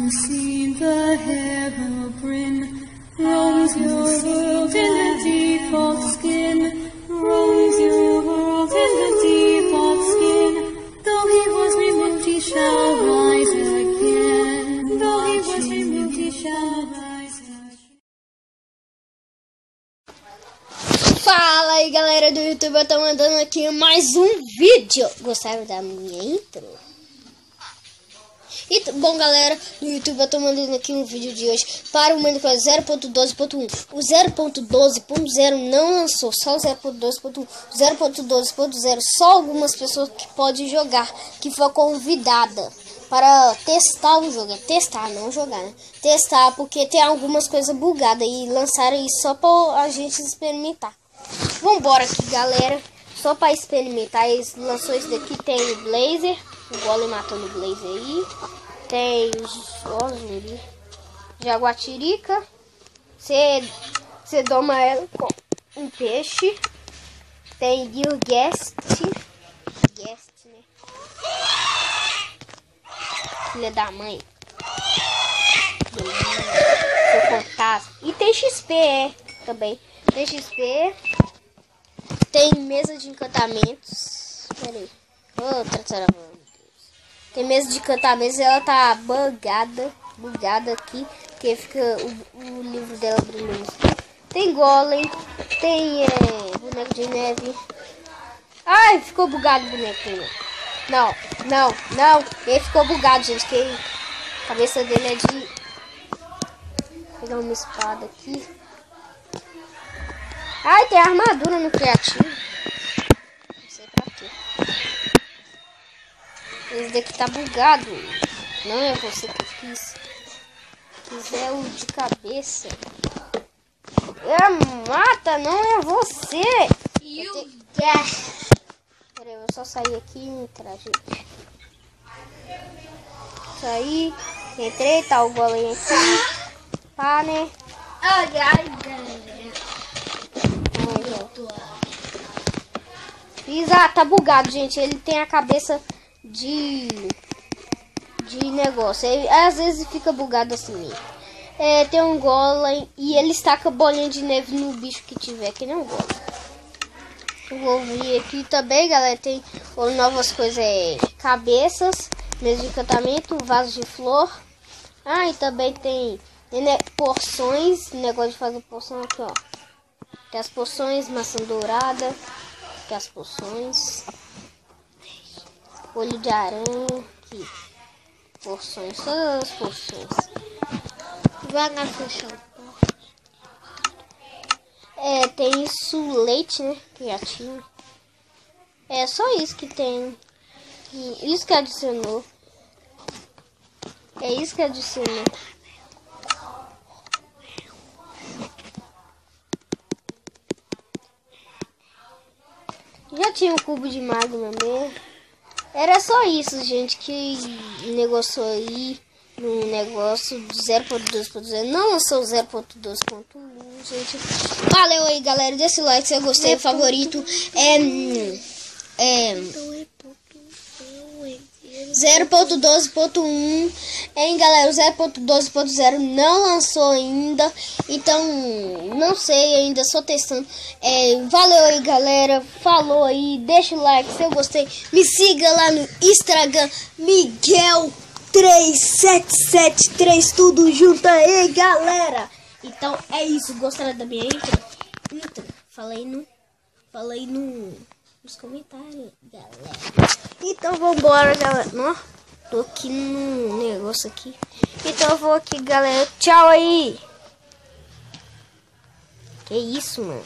unseen the heron roams your world in the default skin, roams your world in the default skin. Though he was removed, he shall rise again. Though he was removed, he shall rise again. Fala aí, galera do YouTube, eu tô mandando aqui mais um vídeo. Gostaram da minha intro? E, bom, galera do YouTube, eu tô mandando aqui um vídeo de hoje para o Minecraft 0.12.1. O 0.12.0 não lançou, só o 0.12.1. 0.12.0 só algumas pessoas que podem jogar, que foi convidada para testar o jogo. Testar, não jogar, né? Testar, porque tem algumas coisas bugadas e lançaram isso só para a gente experimentar. Vambora aqui, galera, só para experimentar. Eles lançou isso daqui, tem o Blazer, o Golem matando o Blazer aí. Tem zumbi, jaguatirica. Você doma ela com um peixe. Tem Gilgast, né? Filha da mãe. Seu fantasma. E tem XP, também. Tem XP. Tem mesa de encantamentos. Pera aí. Outra saravana. Tem mesa de encantamentos. Ela tá bugada aqui. Porque fica o livro dela brilhando. Tem golem. Tem boneco de neve. Ai, ficou bugado o boneco de neve. Não. Ele ficou bugado, gente. Que a cabeça dele é de... Vou pegar uma espada aqui. Ai, tem armadura no criativo. Não sei pra quê. Esse daqui tá bugado. Não é você que quis. Quiser o de cabeça. Mata, não é você. Peraí, eu vou só sair aqui e entrar, gente. Saí, entrei, tá o golem aqui. Pá, né? Tá bugado, gente. Ele tem a cabeça de negócio. Ele, às vezes fica bugado assim mesmo. Tem um golem e ele estaca bolinha de neve no bicho que tiver, que nem um golem. Eu vou vir aqui também, galera. Tem novas coisas, cabeças, mesa de encantamento, vaso de flor. E também tem porções, negócio de fazer porção aqui, ó. Tem as poções, maçã dourada, tem as poções, olho de aranha, aqui, porções, todas as porções. Devagar fechar. Tem isso, leite, né, criativo. É só isso que tem, isso que adicionou. É isso que adicionou. Já tinha um cubo de magma mesmo. Era só isso, gente, que negociou aí no negócio do 0.2.0. Não lançou o 0.2.1, gente. Valeu aí, galera. Deixa o like se eu gostei, favorito. 0.12.1, galera, o 0.12.0 não lançou ainda, então não sei ainda, só testando. Valeu aí, galera, falou aí, deixa o like se eu gostei, me siga lá no Instagram, Miguel3773, tudo junto aí, galera. Então é isso, gostaram da minha intro? Falei nos comentários, galera. Então vambora, galera. Não, tô aqui no negócio aqui. Então eu vou aqui, galera. Tchau aí. Que isso, mano.